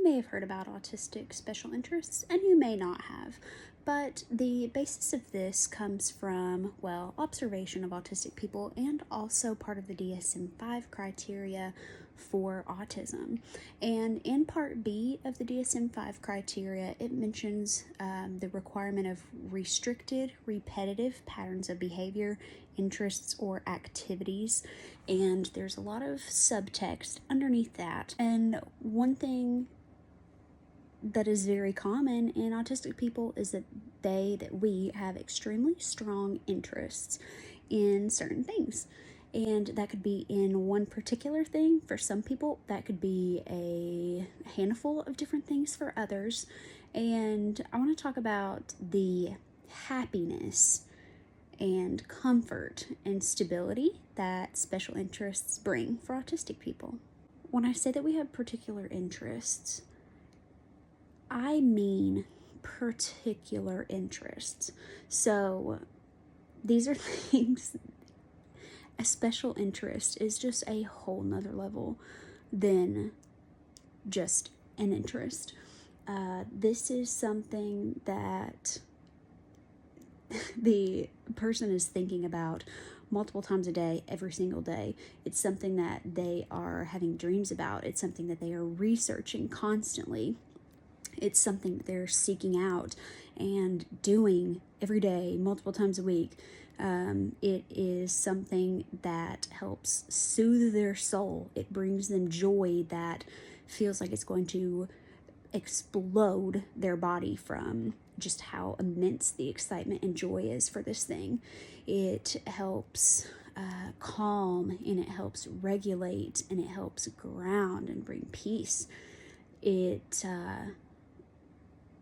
may have heard about autistic special interests, and you may not have. But the basis of this comes from, well, observation of autistic people and also part of the DSM-5 criteria for autism. And in Part B of the DSM-5 criteria, it mentions the requirement of restricted, repetitive patterns of behavior, interests, or activities. And there's a lot of subtext underneath that. And one thing that is very common in autistic people is that we have extremely strong interests in certain things. And that could be in one particular thing. For some people, that could be a handful of different things for others. And I want to talk about the happiness and comfort and stability that special interests bring for autistic people. When I say that we have particular interests, I mean particular interests. So these are things, a special interest is just a whole nother level than just an interest. This is something that the person is thinking about multiple times a day, every single day. It's something that they are having dreams about. It's something that they are researching constantly. It's something that they're seeking out and doing every day, multiple times a week. It is something that helps soothe their soul. It brings them joy that feels like it's going to explode their body from just how immense the excitement and joy is for this thing. It helps calm, and it helps regulate, and it helps ground and bring peace. It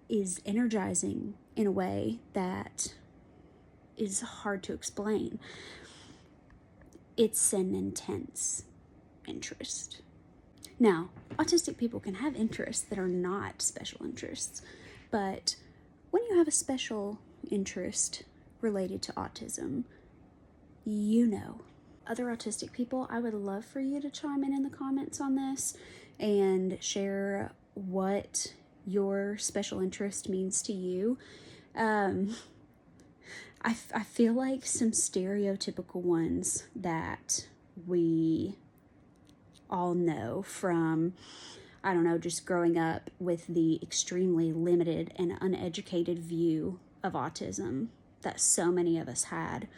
is energizing in a way that is hard to explain. It's an intense interest. Now, autistic people can have interests that are not special interests, but when you have a special interest related to autism, other autistic people, I would love for you to chime in the comments on this and share what your special interest means to you. I feel like some stereotypical ones that we all know from, I don't know, just growing up with the extremely limited and uneducated view of autism that so many of us had.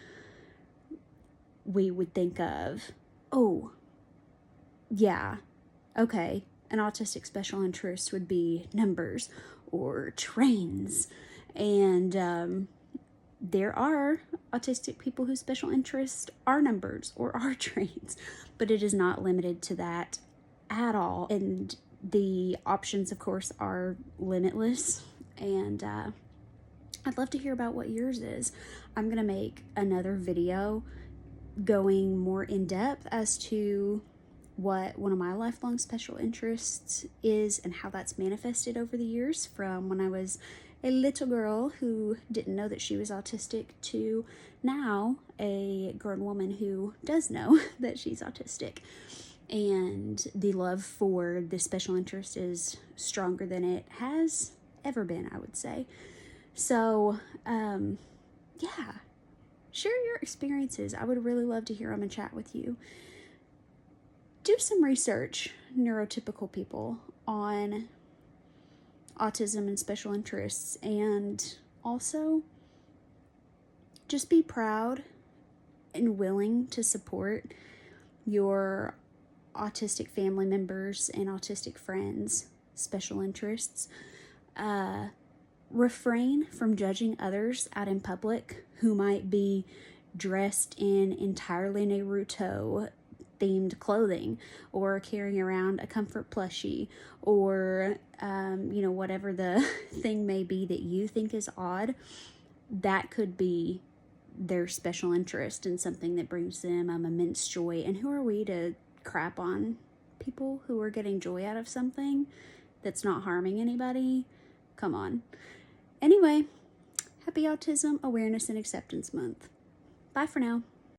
We would think of, oh, yeah, okay, an autistic special interest would be numbers or trains. And there are autistic people whose special interests are numbers or are trains, but it is not limited to that at all. And the options, of course, are limitless. And I'd love to hear about what yours is. I'm going to make another video going more in depth as to what one of my lifelong special interests is and how that's manifested over the years, from when I was a little girl who didn't know that she was autistic to now a grown woman who does know that she's autistic. And the love for this special interest is stronger than it has ever been, I would say. So, yeah, share your experiences. I would really love to hear them and chat with you. Do some research, neurotypical people, on autism and special interests, and also just be proud and willing to support your autistic family members and autistic friends' special interests. Refrain from judging others out in public who might be dressed in entirely Naruto themed clothing, or carrying around a comfort plushie, or whatever the thing may be that you think is odd. That could be their special interest and something that brings them immense joy. And who are we to crap on people who are getting joy out of something that's not harming anybody? Come on. Anyway, happy Autism Awareness and Acceptance Month. Bye for now.